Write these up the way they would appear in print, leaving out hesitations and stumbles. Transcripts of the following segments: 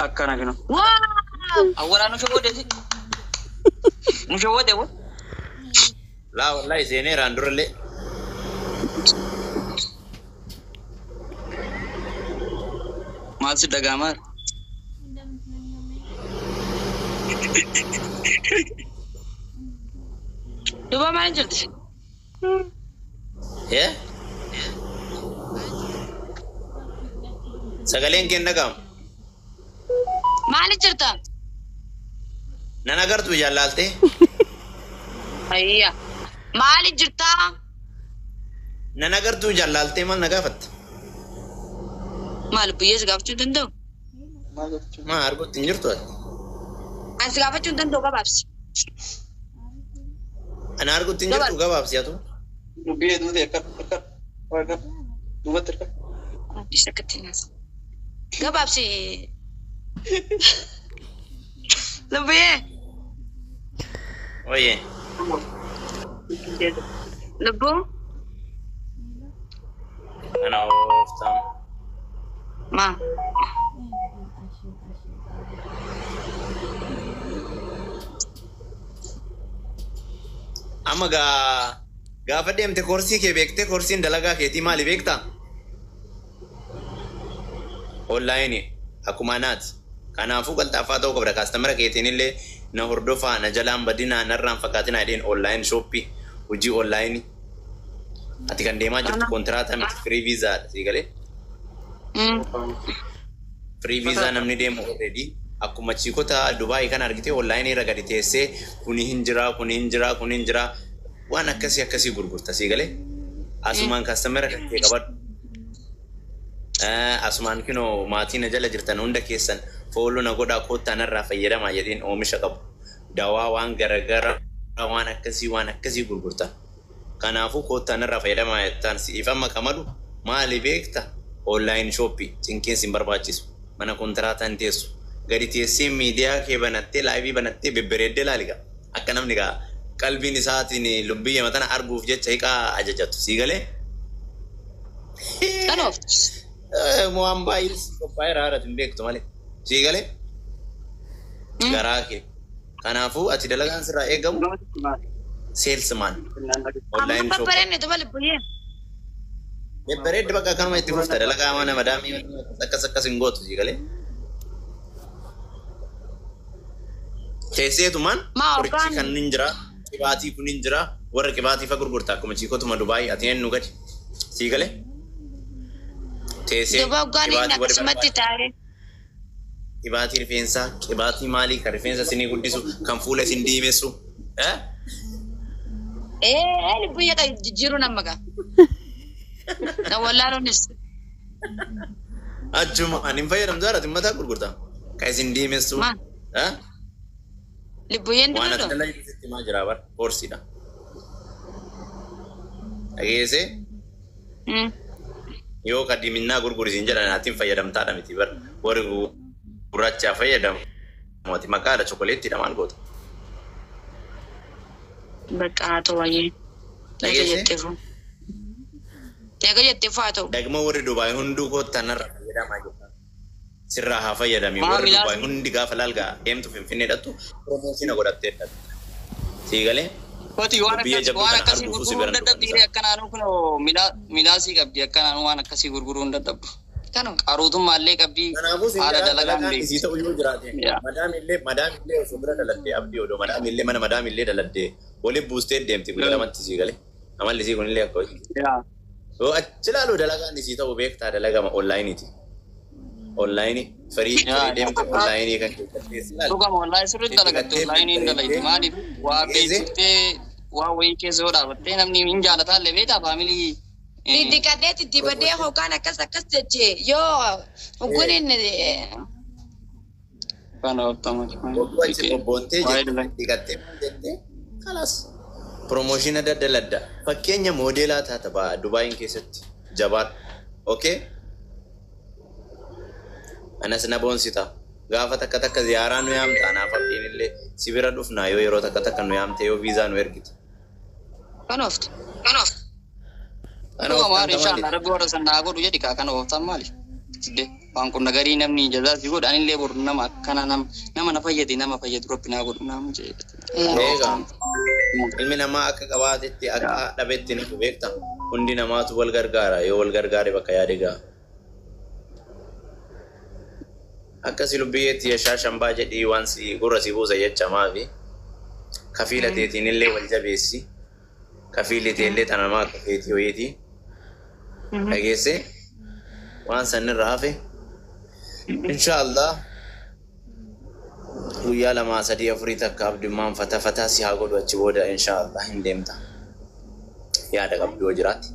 أكنا كنا واو أولا مش هو ده لا والله زيني راندور اللي ما تصدق قمر دوبا ما نجرت يا سقالين كنا كم ما نجرت نانا قرتو جلالتي هيا ما نجرت نانا قرتو جلالتي ما نقافت ما لبيس قافتو دندو ما أرجو تنجرتو أنت قافتو دندو قبابس أنا أرجو تنجرتو قباب سياتو ربيع دودي أكر دوبا تركب سكت الناس قبابسي لبيه ويه لبو أنا أفتهم ما أما gaafa deemte koorsii kee beekte koorsiin dalagaa keetii maali beektaa? Onlaayinii akkuma anaati. Kanaafuu qalxaafaa ta'uu qabda. Kaastamara keetiin illee na hordofaa na jalaan badinaa narraan fakkaatina jedheen onlaayin shooppii hojii onlaayinii. Ati kan deemaa jirtu kontiraata miti firii viizaadha sii galee? Firii viizaa namni deemu already akkuma chiikota Dubaayii kan argite onlaayinii irra gadi teessee kuni hin jiraa kuni hin jiraa kuni hin jiraa. Waan akkasii gurgurta sii galee asumaan kaastamara kan kee qabadhu asumaan kinoo maatii na jala jirtan hunda keessan fooloo na godhaa koottaa narraa fayyadamaa jedheen oomisha qabu dawaa waan garagara waan akkasii gurgurta kanaafuu koottaa narraa fayyadamaa jettaan siif amma kamadu maali beekta onlaayin shooppii cinqiin sin barbaachisu mana kontiraataan teessu gadi teessee miidiyaa kee banattee laayivii banattee bebbereeddee laaliga akka namni gaa qalbiin isaatiin lubbiyya matana arguuf jecha hiiqaa ajajatu sii galee kanoof waan baay'ee qophaa'ee raaratu hin beektu malee sii galee garaa kee kanaafuu ati dalagaan sirraa eegamu seelsmaan onlaayin shooppii babbareen duba libbuyee bebbereeddi bakka kanuma itti fufta dalagaa mana madaamii akkas hin gootu sii galee teesseetumaan qorichi kan hin jiraa Kibaatii kun hin jira warra kibaatii fa gurgurtaa akkuma chiikotuma Dubaayii ati eenyu gadi sii galee teessee duba ugaanii akkasumatti taa'ee kibaatii rifeensaa kibaatii maalii kan rifeensa isinii guddisu kan fuula isin diimessu libbuyee kan jijjiiru nama gaa na wallaaluunis achuma ani hin fayyadamtu haadha mataa gurgurtaa kan isin diimessu libbuyeen waan ati duba dalagii keessatti maa jiraa bara koorsiidha dhageessee yoo kaddiminaa gurgurisiin jedhan atiin fayyadamtaadha miti bara warri gurraachaa fayyadamu ati maqaadha chokoleettiidha maal goota bakka haa ta'u wayyee Tega jetteef haa ta'u dagma warri Dubaayii hunduu koottaa narra fayyadamaa jirta sirraa haa fayyadamii warri Dubaayii hundi gaafa laalgaa deemtu Finfinnee dhattu promoosina godhattee dhattu sii galee Koti waan akkasii gurguruun dadhabbiire akkanaanuu kun milaasii qabdi akkanaanuu waan akkasii gurguruun dadhabdu. kanoo Qaruutummaallee qabdi haala dalagaan isii ta'uu yoo jiraate madaamillee osoo bira daladdee abdii odoo madaamillee mana madaamillee daladdee waliin buustee deemti guyyaa lamatti sii galee amalli isii kunillee akka hojii. Yoo achi laaluu dalagaan isii ta'uu beektaa dalagama onlaayiniiti. Onlaayinii firii deemte onlaayinii kan keessatti laal. Dhugama onlaayinii sirriitti dalagatte onlaayiniin dalayti maaliif waa beeksiftee waa wayii keessa yoo dhaabattee namni hin jaalataallee beektaa faamilii. Diddiqadhee diddibadhee hoogaan akkas jechee yoo hugunin Kana ottamu. Wajji bobboontee digattee jettee kalas promooshin adda adda fakkeenya moodeelaa taata ba'a Dubaayin keessatti jabaan okay anas na boonsita gaafa takka ziyaaraa nu yaamta anaaf abdiin illee sibira dhufnaa yoo yeroo takka nu yaamte yoo viizaa nu ergite kanooft Ano maali inshallah rabbi warra sanaa godhu jedhi kaa kana ooftan maali fide waan kun nagarii namni jazaa si godhan illee bor nama akkana nama na fayyadu robbinaa godhu nama jee eega ilmi namaa akka qabaatetti akka dhabetti ni beekta hundi namaatu wal gargaara yoo wal gargaare bakka yaade gaa akkasi lubbiyeetti yashaa shambaa jedhii waan si gurra si buusa jechamaa fi kafiila teetiin illee wal jabeessi kafiilli teellee tanamaa akka feetii hoyeetii dhageesse waan sanirra hafe inshaallah guyyaa lamaa sadii afurii takka abdummaan fataa si haa godhu achi booda inshaallah hin deemta yaada qabdu yoo jiraatti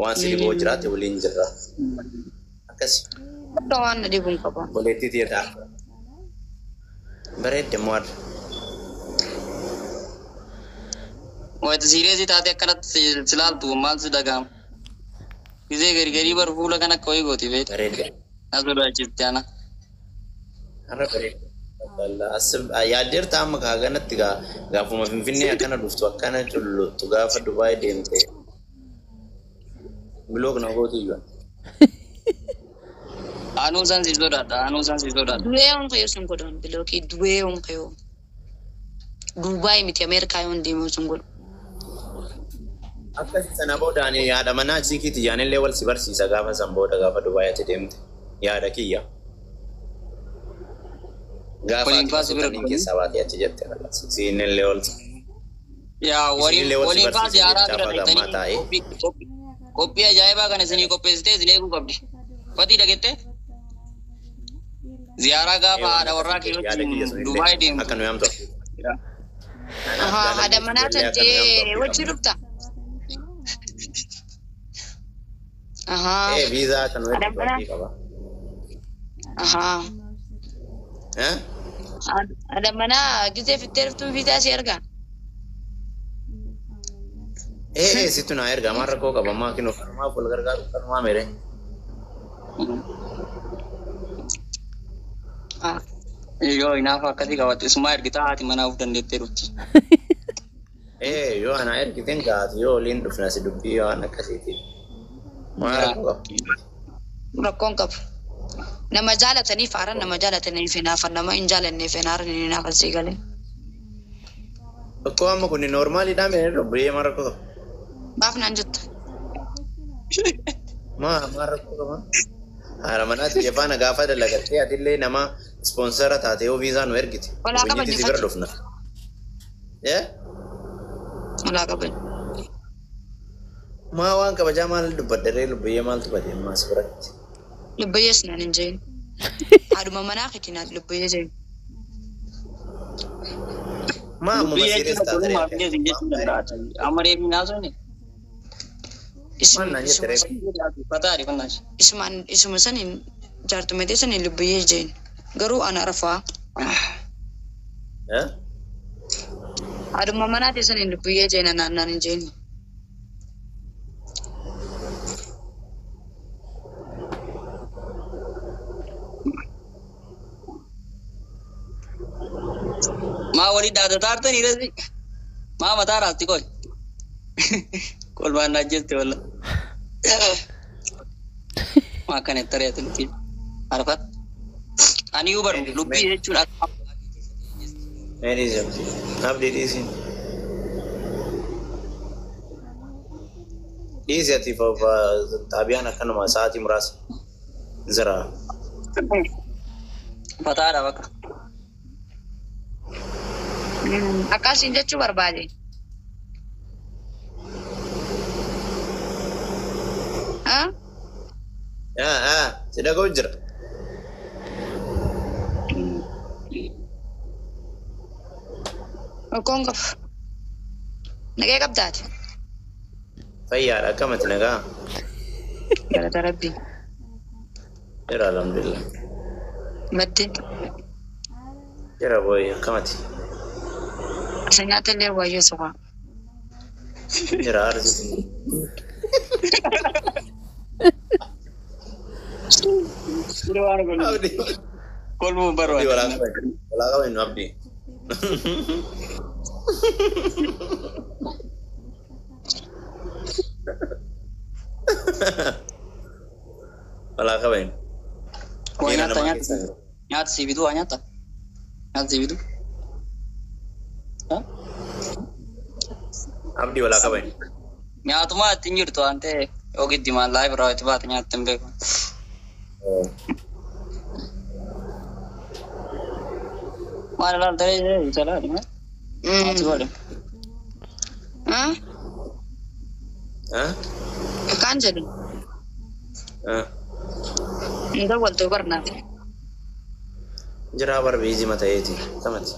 waan si dhiboo jiraatti waliin jirra akkasi waan na dhibuun qaba boleetti tiyataa bareedde mo'adha waati seriyousii taate akkanatti silaaltu maal si dhaga'ama gizee gargarii bar fuula kan akka wayii gooti beekta bareedde asirraachifte ana har'a bareedde yaaddeerta amma kaaganatti gaafuma finfinnee akkana dhuftu akkana culluttu gaafa Dubaay deemte biloog na gootiyyuu anuu san si sodaadha du'ee on kayo sun godhan bilooki du'ee on kayo Dubaay miti Ameerikaa yoon deemee sun godhu akkasi sana boodaan yaada manaa siikiiti yaanillee wal si barsiisa gaafa san booda gaafa Dubaayitti deemte yaada kiyya gaafa ati fudhanii keessaa baatee achi jette siinillee wal yaa waliin baasii haaraa bira dhaqxanii qophii ajaa'ibaa kana isinii qopheessitee isin eeguu qabdi fatii dhagettee ziyaaraa gaafa haadha warraa keessatti Dubaay deemtu akka nu yaamtu haadha manaa tantee wajji dhufta viizaa kan wajji qaba haadha manaa gisee fittee dhuftuun viizaa si erga situ na erga marra koo qaba maa kinu kanumaa wal gargaaru kanumaa mere yoo inaafa akkasii qabatte isuma ergitaa haati manaa uf dandeettee dhufti yoo ana ergiten gaati yoo waliin dhufna si dubbii waan akkasiiti maa rakkoon qabu nama jaalatanii faaran nama jaalatanii finaafan nama hin jaalanne finaaran hin naafan sii galee tokko amma kun normaaliidhaan mee dubbii marra koo baaf naan jetta marra koo qaba haara manaatti jefaana gaafa dalagattee atillee nama sponsora taate yoo viizaa nu ergite biyyitti si bira dhufna walaa qaban maa waan kabajaa maal dubbaddaree lubbiyyee maaltu bade ammaa si biratti lubbiyyee sinaan hin jeen haadhuma manaa kitinaat lubbiyyee jeen maa ammuma sirees taatee amareef naasonni isuma saniin jaartumetee saniin lubbiyyee jeen garuu ana rafaa haadhuma manaa saniin lubbiyyee jeen naannaan hin jeeni maa walii dhaada taartanii rasi maa mataa raasti kol baan na jette walla maa kan itti reetin fi arfat ani ubar lubbii jechuun akka Ladies update easy. Easy ati tabiana kanuma saati muras zara fataadha bakka akkasiin jechuu barbaade sida kau jira Kongaf nagee qabdaati fayyaadha akkamatti nagaa galata rabbii jira alhamdulillah madde jira boy akkamatti isa nyaata illee wayyoo soqaa jira arziti kolmu barbaade wala qaban nu abdi Walaa qabayn. Nyaata si bitu nyaata. Nyaata si bitu. Abdi walaa qabayn. Nyaatuma ittiin jirtu waan ta'eef ogitti maallaa biraa itti baate nyaatti hin beeku. Maal ilaaltee jalaa dhimma? Nyaati godhe. Kan jedhu. Inta waltu barnaati. Jiraa bara biizii mata'eeti. Kamati.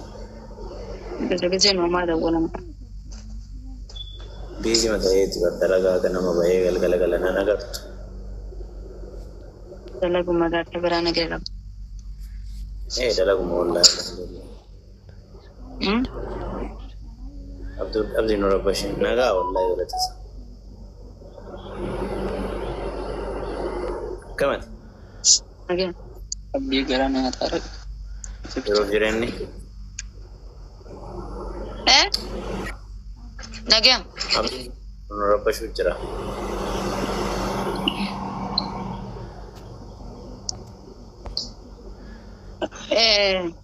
Gajagajeen mamaa dawwalan. Biizii mata'eeti dalagaa kan nama bahee galgala galana agartu. Dalaguma gaafa biraa nageera. Dalaguma wallaahi. Abdi Nura Bashir nagaa wallaahi walatis. Kamati. Nageen. Abdii garaa nyaataa rek. Yeroo jireenni. Nageen. Abdi Nura Bashir jira.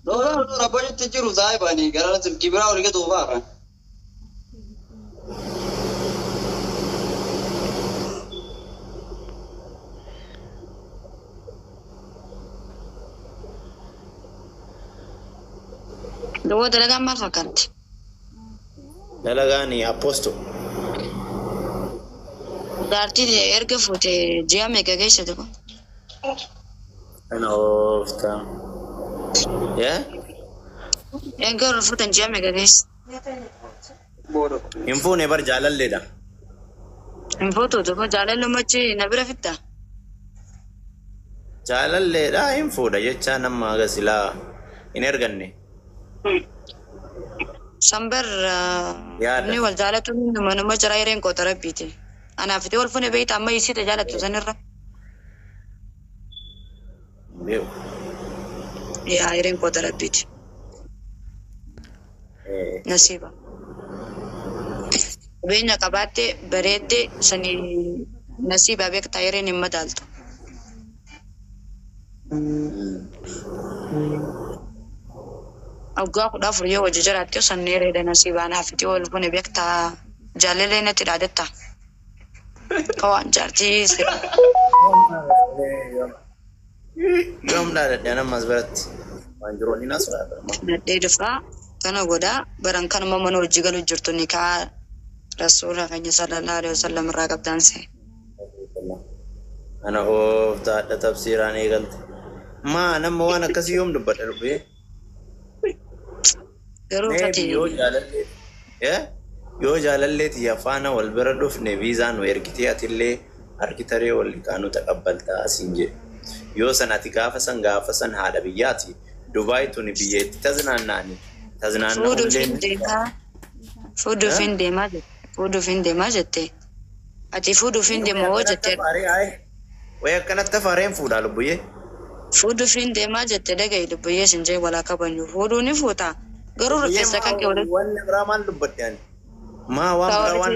Nura Bashir jiru saahibani garaa silkii biraa olii gatu baara. Dua dalagaan maal fakkaatti? Dalagaan apposto. Jaartii erga fuute ji'a meeqa keessatti kun? Ana oofta. Erga fuutan ji'a meeqa keessa? Hin fuune bar jaalalleedha. Hin fuutuutu kun jaalallumachi na bira fitta? Jaalalleedha hin fuudha jecha nama agasilaa hin erganne. Sambar ni wal jaalatu nama jira yereen koota rabbiiti. Anaaf itti wal fuune beekta amma isiita jaalattu sanirra. Yaa yereen koota rabbiiti. Nasiiba. Beenya qabaatte bareedde sanii nasiibaa beektaa yereen hin madaaltu. Awgaa kudhaa furii wajji jiraatti sannee reeda nasiibaa naaf itti wal fuune beektaa jaalallee natti dhaadetta. Kawaan jaartii Yoom dhaadadhaa namas biratti waan jiru inni naas nadhee dhufaa kana godhaa baran kanuma mana hojii galu jirtu ni kaa rasuula keenya sallallahu alaihi wasallam irraa qabdaanse. Ana ooftaa adda tafsiiraan eegalte. Maa nama waan akkasii yoom dubbadha dhubbee? Garuu fati yoo jaalalleeti yafaana wal bira dhufne viizaan nu ergitee atillee argitaree wal qaanu taqabbaltaa asiin jedhe. Yoo sanati gaafa san haadha biyyaati. Dubaay tuni biyyeetti taznaannaani. Fuudhuufiin deemaa jette. Ati fuudhuufiin deemaa hoo jette. Way akkanatti afaareen fuudhaa lubbuyyee. Fuudhuufiin deemaa jette dhaga'i lubbuyyee sin jee walaa qabanyu. Fuudhuu ni fuuta. Garuu rifeensa kan kee walitti. Wanni biraa maal dubbatti ani? Maa waan biraa waan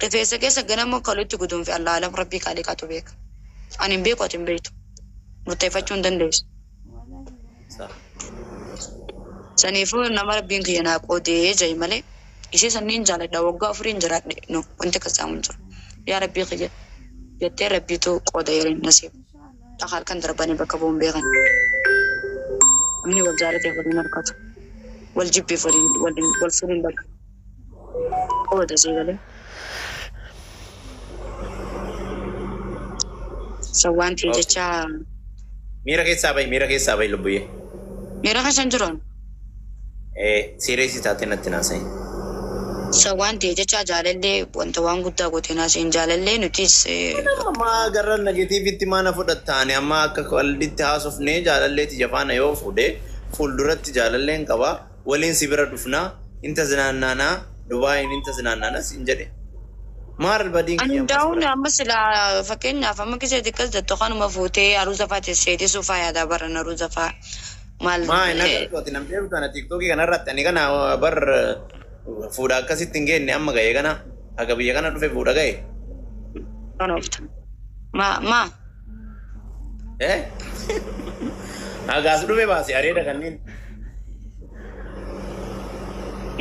rifeensa keessa ganama kalutti guduunfi Allah alam rabbii kaaliqaatu beeka. Ani hin beeku ati hin beektu. Murteeffachuu hin dandeessu. Saniifuu nama rabbiin kiyya naa qoodee jahi malee ishee sanniin jaaladha waggaa afuriin jiraadhe no wanti akkasaamu hin jiru. Yaa rabbii kiyya jettee rabbiitu qooda yereen nasiib. Dhahaal kan darbanii bakka bu'uun beekan. Namni wal jaalatee waliin harkatu. Wal jibbeef wal fuudhin bakka. Qooda see galee. Sawanti jecha miira keessaa bahi lubbuyyee. Miira keessan jiroon. Sireessi taatee natti naasa'e. Sawanti jecha jaalallee wanta waan guddaa gootee naasa'in jaalallee nutis. Amma garra negatiivitti maana fudhattaani amma akka qallitti haasofnee jaalalleeti jafaana yoo fuudhee fuulduratti jaalalleen qabaa waliin si bira dhufnaa inta zinaannaanaa Dubaayin inta zinaannaanaa siin jedhe. Maal badiin kiyya Andaun amma sila fakkeenyaaf amma kisee dikkas jettu kanuma fuutee aruusa fa'aa teesseeti suufaa yaadaa baran aruusa fa'aa maal. Maa inni akka namni beeku kana tiiktookii kanarratti ani kana bar fuudha akkasitti hin geenne amma ga'ee kana akka biyya kana dhufe fuudha ga'e. أنا وقت ما إيه أقصد بس أريد كنين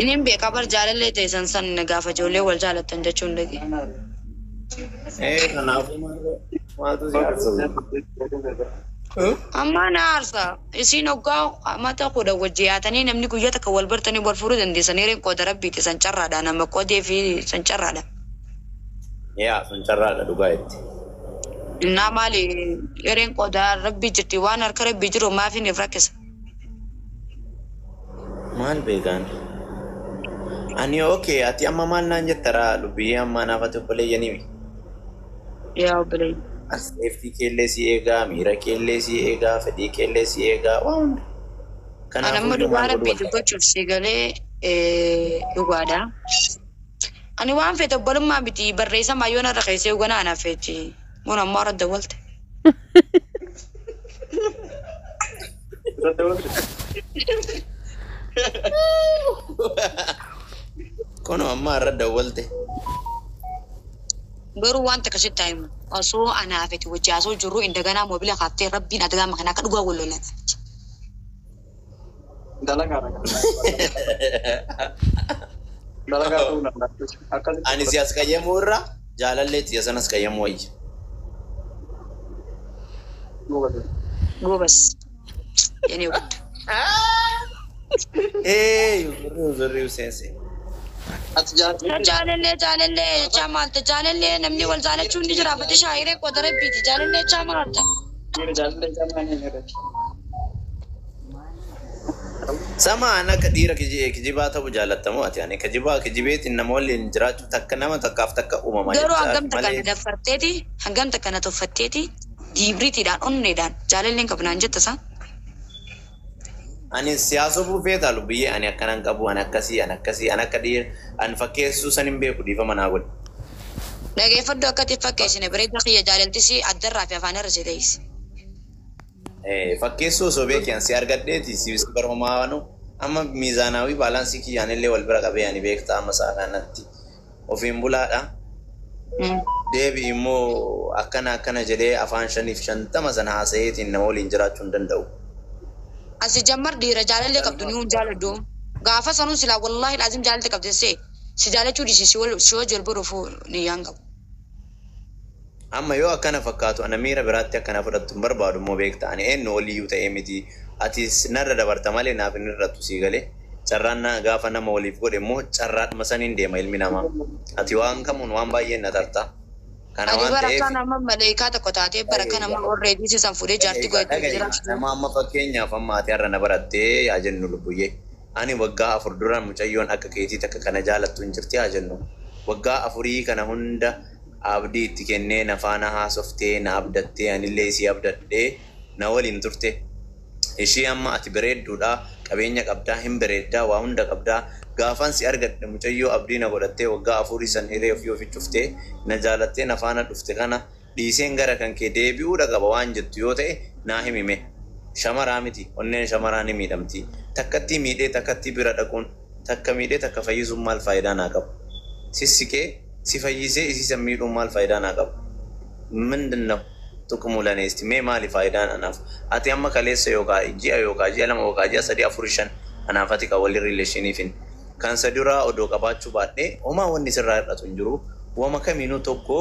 إنهم بيكابر جالله تيسان سن نجافة جولة والجالة تنجشون لقي إيه كنافو ما تزيد أما أنا عارفة إسي نوقع ما تقول وجياتني نمني كويتا كوالبرتني بالفروض عندي سنيرين كود ربي تسنشر هذا أنا ما كودي في سنشر هذا يا سنشر هذا دبي إنما لي يرين كود ربي جتي وانا أركب بيجرو ما في نفركس مال بيجان أني أوكي أتي أما ما نانجت ترى لبي أما نافتو بلي ينيمي يا بلي safety keellesi eegaa miira keellesi eegaa fedhii keellesi eegaa waan أنا ما دوباره بيجوا تشوف سيجالي دوباره أنا وان في تبلم ما بتي بالرئيس ما يونا رخيصة وأنا أنا فيتي وانا مرة دولت كونوا مرة دولت برو وان تكشف تايم أصو أنا فيتي وجاسو جرو إن دعنا موبيل خاطر ربي نتجا مكانك كدوا ولا لا أنا سياس كيا مورا جالال لي سياس أنا سكيا موي جو بس يعني وقت إيه يزوري سياسي جالله جامالت جالله نمني والجالة شو نجرا بتش شاعره قدرة بيتي جالله جامالت sama anak kadira kijiba ta bujalat tamu ati ani kijiba kijibet innamol injiratu takkanama takaf takka umama garu hangam takkan dafarteti hangam takkan tuffatteti gibriti dan onnedan jalaleen qabnaan jettasa ani siyaso bu fetalu biye ani akkanan qabu ani akkasi ana kadir an fakkeessu sanin be kudifa managol dhageeffadhu akkati fakkeessine bareeda kiyya jaalaltisi addarraa fi afaan irra seetees fakkeessu sobee kiyan si argadheeti si barhomaanu amma miizaanawi baalaansii kiyyaanillee wal bira qabee ani beekta amma saa kanatti ofiin bulaadha deebi immoo akkana jedhee afaan 50 sana haasayeetiin nama waliin jiraachuu hin danda'u. Asi jammar dhiira jaalallee qabdu ni hun jaaladhu gaafa sanuu silaa wallaahi laazim jaalalte qabdessee si jaalachuu dhiisi si wajjin boruufuu niyyaan qabu. Amma yoo akkana fakkaatu ana miira biraatti akkana fudhattu hin barbaadu immoo beekta ani eenyu waliyyuu ta'ee miti atis narra dabarta malee naaf hin irrattu sii galee carraan gaafa nama waliif godhe immoo carraadhuma saniin deema ilmi namaa ati waan kamuun waan baay'een na tarta. Kana waan ta'eef baraka nama maleekaa tokko taatee baraka nama already sisan fuudhee jaartii godhatee jira. Nama amma fakkeenyaaf amma ati har'a na barattee yaa jennu lubbuyyee ani waggaa 4 duraan mucayyoon akka keetii takka kana jaalattu hin jirti yaa jennu waggaa 4 kana hunda abdii itti kennee na faana haasoftee na abdattee anillee si abdadhee na waliin turte ishii amma ati bareedduudha qabeenya qabdaa hin bareeddaa waa hunda qabdaa gaafan si argadhe mucayyoo abdii na godhattee waggaa 4 san hiree ofii ofichuuftee na jaalattee na faana dhufte kana dhiiseen gara kan kee deebi'uudha qaba waan jettu yoo ta'e naa himime shamaraa miti onneen shamaraa ni miidhamti takkatti miidhee takkatti bira dhaquun takka miidhee takka fayyisuun maal faayidaa naa qabu sissikee si fayyisee isii sammiidhuun maal faayidaa naa qabu ምንድነው ጥቅሙ ለኔ እስቲ ሜ ማሊ ፋይዳን አናፍ አቲ አማ ከሌሰ ji'a lama yookaan ji'a sadii afur shan anaafati ka walli rileeshiniifin kan sadura odoo qabaachuu baadhee homaa wanni sirraa hir'atu hin jiru wama kamiinuu tokko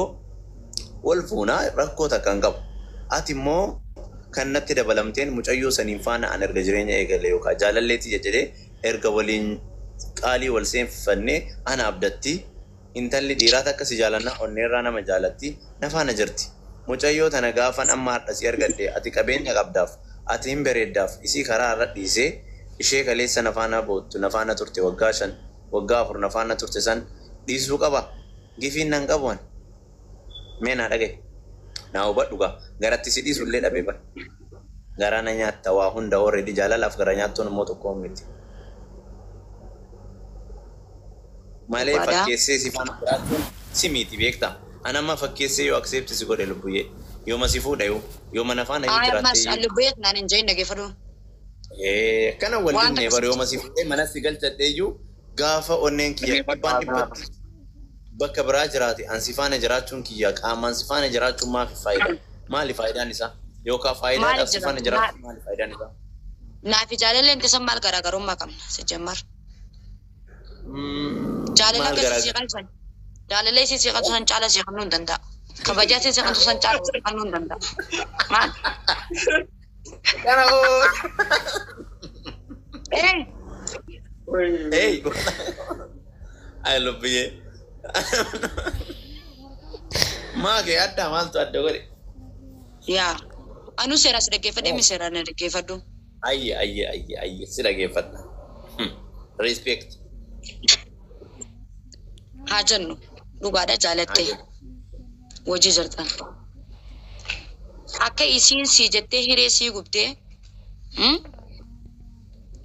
wal fuunaa rakkoo takka hin qabu ati immoo kan natti dabalamteen mucayyoo saniin faana an erga jireenya eegale yookaan jaalalleetti jedhee erga waliin qaalii wal seenfannee ana abdatti intalli dhiiraa takka si jaalanna onneerraa nama jaalatti na faana jirti mucayyoo tana gaafan amma har'a si argadhe ati qabeenya qabdaaf ati hin bareeddaaf isii karaa irra dhiisee ishee kaleessa na faana boottu na faana turte waggaa 5 waggaa 4 na faana turte san dhiisuu qaba gifiin nan qabuun mee na dhagaye na hubadhuga garatti si dhiisullee dhabe ba garaa na nyaatta waa hunda already jaalalaaf gara nyaattuun immoo tokko miti malee fakkeessee si faana jiraatuun si miti beektaa أنا ما فكيت يو أكسبت سيقول لبويه يوم سيفودا يوم أنا فانا يجرا مس اللبويه نان جاي نجفرو إيه كان أول نيفر يوم سيفودا ما نسي قلت تيجو غافا أونين كيا bakka biraa jiraate ansifaana jiraachuun kiyya qaamaan sifaana jiraachuun maafi faayidaa maali faayidaan isaa yookaan faayidaadhaaf sifaana jiraachuun maali faayidaan isaa naafi jaalalleen tisan maal garaagarummaa qabna si jammar jaalala keessa si qalsan jaalallee si qaltu san caala si qabnuu hin danda'a kabajaa si qaltu san caala si qabnuu hin danda'a maal kana oo hey I love you maake adda maaltu adda godhe yaa anu seera si dhaggeeffadhe mi seera na dhaggeeffadhu ayye si dhaggeeffadha respect haa jennu dhugaadha jaalatte wajji jirtan akka isiin si jettee hiree sii gubdee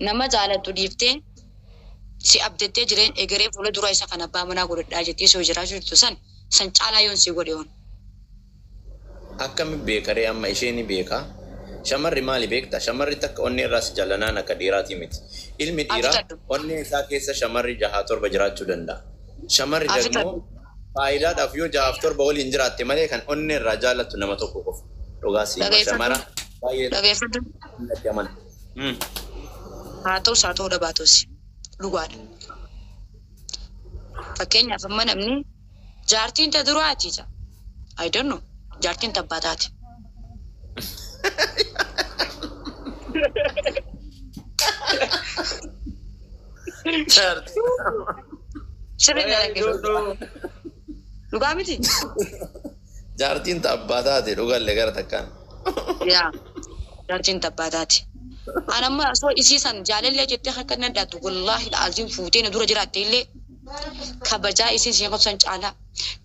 nama jaalattu dhiiftee si abdattee jireen egeree fuula dura isa kan abbaa manaa godhadhaa jettee soo jiraachuu jirtu san caalaa yoon si godhe hoon. Akkami beekaree amma isheen beeka shamarri maali beekta shamarri takka onnee irraas jaalanaan akka dhiiraati miti ilmi dhiiraa onnee isaa keessa shamarri 6-7 jiraachuu danda'a shamarri immoo faayidaadhaaf yoo 6-7 waliin jiraatte malee kan onnee irraa jaalattu nama tokko qofa dhugaasi shamara baay'ee dhageeffadhu haa ta'u dhabaatos dhugaadha fakkeenyaaf amma namni jaartiin ta duraati ja I don't know jaartiin tabbataati dhugaa miti jaartiin tabbataati dhugalle gara takkaan yaa jaartiin tabbataati anamma so isiisan jaalallee jettee akka naddaatu wallahi alazim fuutee na dura jiraatte illee kabajaa isiin si qabsan caalaa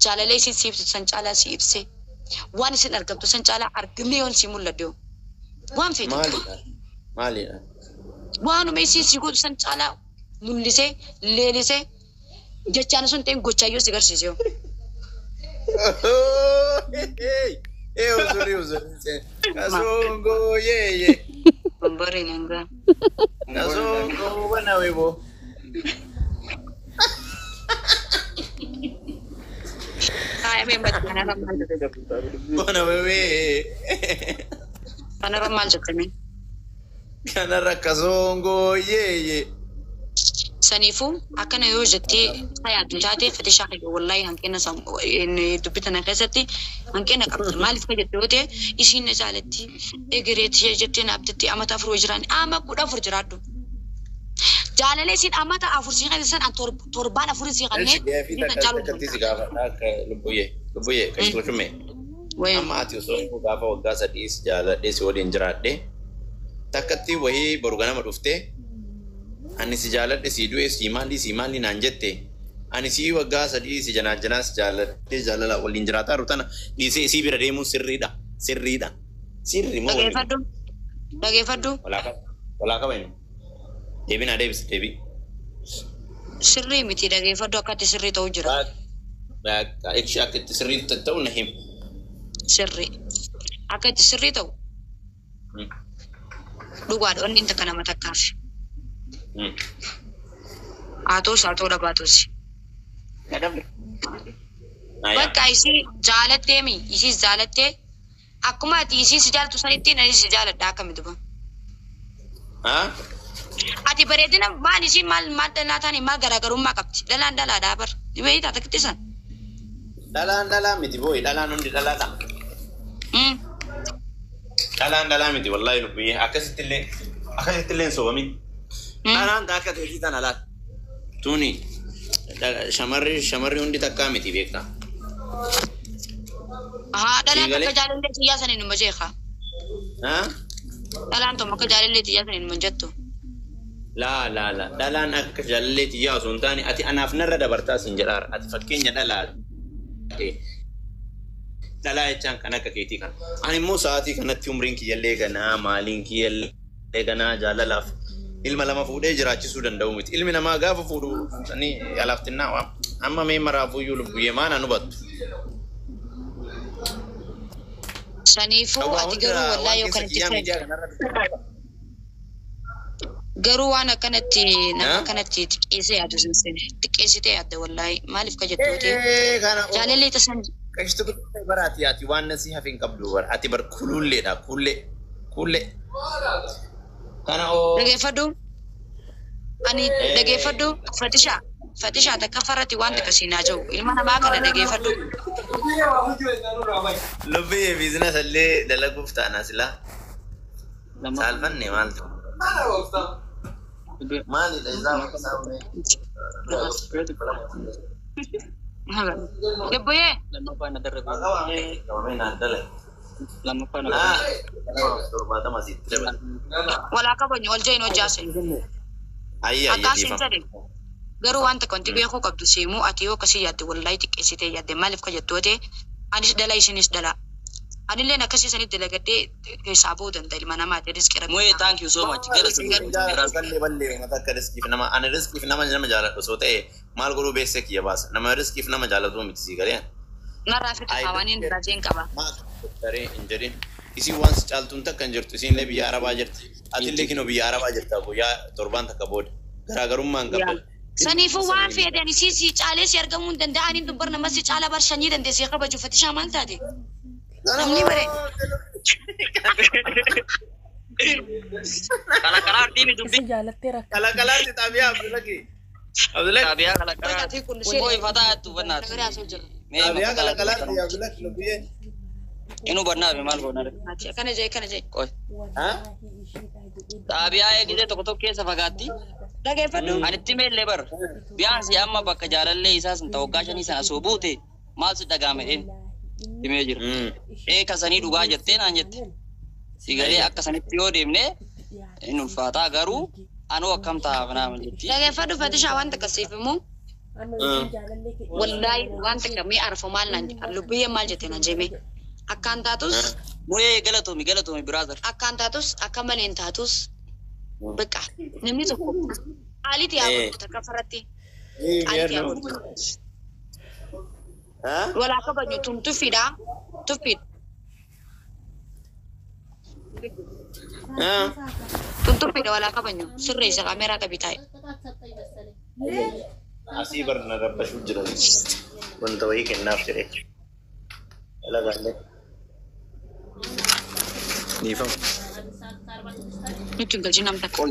jaalallee isiin si ibsan caalaa si ibsee waan isin argamtu san caalaa argamee yoon si mul'adde waan feete maalidha waanuma isiin si godhu san caalaa mul'isee leelisee jechaan sun ta'in gochaayyoo si garsiisee uzuri kasongo yeye Bombori nanga. Kasongo wana webo. Kaya memang mana ramal juga. Wana wewe. Mana ramal juga men. Kana rakasongo yeye. Sanifu akan ayo jetti saya tunjate fetisha ke wallahi hankena sam in dubitana kasati hankena qabd malif ka jettote isin jalatti egereti jetti nabdati amata afur wajran ama kuda afur jiradu jalale sin amata afur sin san torban afur sin kanne kati sigafa lubuye kashto shume amma ati so gafa wagga sadis jala desi wodin jirade takati wahi borugana madufte ani si jaaladhe si du'e si maali naan jette ani si waggaa sadii si janaas jaaladhe jaalala waliin jiraataa rutana dhiisee si bira deemuun sirriidha sirri moo dhageeffadhu walaa qaba inni deebina deebi sirrii miti dhageeffadhu akkatti sirrii ta'uu jira akkatti sirrii ta'u na him sirrii akkatti sirrii ta'u dhugaadha wanni inta kana matakkaaf atau dapatus. Bakka isi jaalate mi isi jaalate akkuma ati isi si jaalatu sanitti nani si jaaladha akkamitti ba ati bareedina maal isi maal dalaataani maal garaagarummaa qabdi dalaan bar beeyta takkitti san dalaan miti booyi dalaan hundi dalaadha dalaan miti wallahi lubbiye akkasittillee soobami dalaan akka ta'etti tan alaat tuni shamarri hundi takkaa miti beekta dalaan akka jaalallee xiyyaa saniin hin majeeqa dalaan tokko akka jaalallee xiyyaa saniin hin manjattu laa dalaan akka jaalallee xiyyaa osoo hin taane ati anaaf narra dabartaa sin jedhaar ati fakkeenya dhalaa jechaan kan akka keetii kan ani immoo sa'aatii kanatti umriin kiyyallee ganaa maaliin kiyyallee ganaa jaalalaaf ilma lama fuudhee jiraachisuu danda'u miti ilmi namaa gaafa fuudhu sanii alaaftinnaa amma mee maraafuyyuu lubbuyyee maana nubattu saniifuu ati garuu wallaa yoo kanatti garuu waan akkanatti nama kanatti xiqqeessee yaadu sinseene xiqqeessitee yaadde wallaahi maaliif ka jettuuti jaalallee tasan Kashtu baraati ati waan nasi hafin qabdu bar ati bar kululleedha kulle kana oo dhageeffadhu ani dhageeffadhu fatisha takka farati waan takka siinaa jiru ilma namaa kana dhageeffadhu lubbii business illee dalaguuf taana sila salfanne maal maalidha isaa Lebboyee lama pana darbe lama pana torbata masih wala kabanyo wal jaino jase ayya akasin tade garuu wanta konti beeku qabdu simu ati yoo kasi yaadde wallahi xiqqeessite yaadde maaliif ka jettote anis dala isinis dala anillee nakasi sanit dalagadde hisaabuu danda'a ilma namaati riskii rabbi moye thank you so much balle mata riskii nama ana riskii nama jaalladhu soo ta'e maal godhuu beessee kiyya baasa nama riskii nama jaallatu miti si galee narraa fi taawaniin rajeen qaba daree hin jedhin isin waan caaltuun takka hin jirtu isin illee biyya arabaa jirti atillee kinoo biyya arabaa jirta guyyaa torbaan takka booda garaagarummaa hin qabdu saniifuu waan feedan isii caalee si arguu hin danda'aniin dubbar nama si caala barshanii dandeessee kabaju fatishaa maal taate namni bare kala artini dubbi kala tabiya Abdullaki tabiya kala boy fata tu banat tabiya kala Abdullaki lubiye inu banna be mal bonar kana jay koy ha tabiya e gide to keessa fagaatti dhageeffadhu anitti mee lebar biyaansi amma bakka jaalalle isaa san tawaggaashanii sana soo buute maal si dhagaame en himee jira kasanii dhugaa jettee naan jette sigalee akka sanitti yoo deemne in ulfaataa garuu anoo akkam ta'a banaaman jetti dhageeffadhu fatishaa wanta kasiifimu wallahi wanta kamii arfu maal naan lubbiyee maal jette naan jeeme akkaan taatus moye galatoomi brother akkaan taatus akka maleen taatus beqa namni tokko aliti yaa takka faratti aliti yaa wala kabanyo tufida tufid tufida wala kabanyo sirri sa kamera tabitai asii barna rabbashu jira wanta wayii kennaaf jedhe ala galle nifam nuti galchi namta koy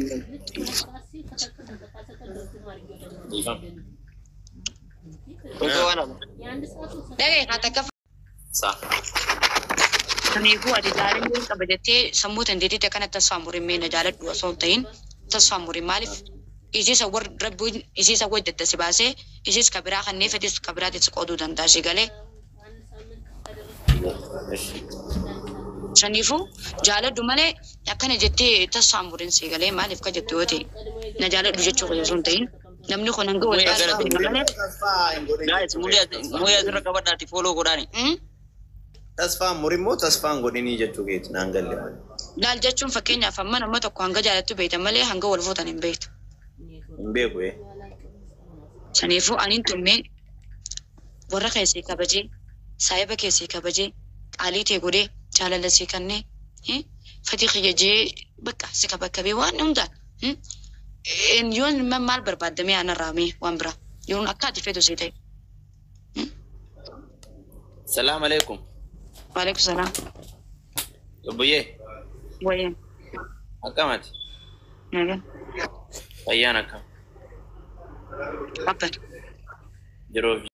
nifam dage kata ka sa kanifu adi jaarin qabajattee sammuu tandeetii ta kana tasfaamurin mee na jaaladhu osoo ta'in tasfaamurin maaliif isis war rabbuun isis awwa dadda si baasee isis kabiraa kannee fedhis kabiraatis qooduu danda'a si galee sanifu jaaladhu malee akkana jettee tasfaamurin si galee maaliif ka jettu yoo ta'e na jaaladhu jechuu osoo hin ta'in namni kun hanga wal guys mulia sirra qabadhaati follow godhaani tasfaa murimmoo tasfaan godhinii jechuu keeti naan galle laal jechuun fakkeenyaaf amma nama tokko hanga jaalattu beekta malee hanga wal fuutan hin beektu hin beeku saniifuu aniin tummee warra keessii kabajee saayiba keessii kabajee qaalii tee godhee jaalala sii kannee fatii kiyyajee bakka si kabakkabee waan hundaan yoon maal barbaadamee anarraa mee waan bira yoon akka ati feetu sii ta'e salaam alaikum waalaikum salaam Obboyee wayyan akkamati nagan fayyaan akkam abban yeroo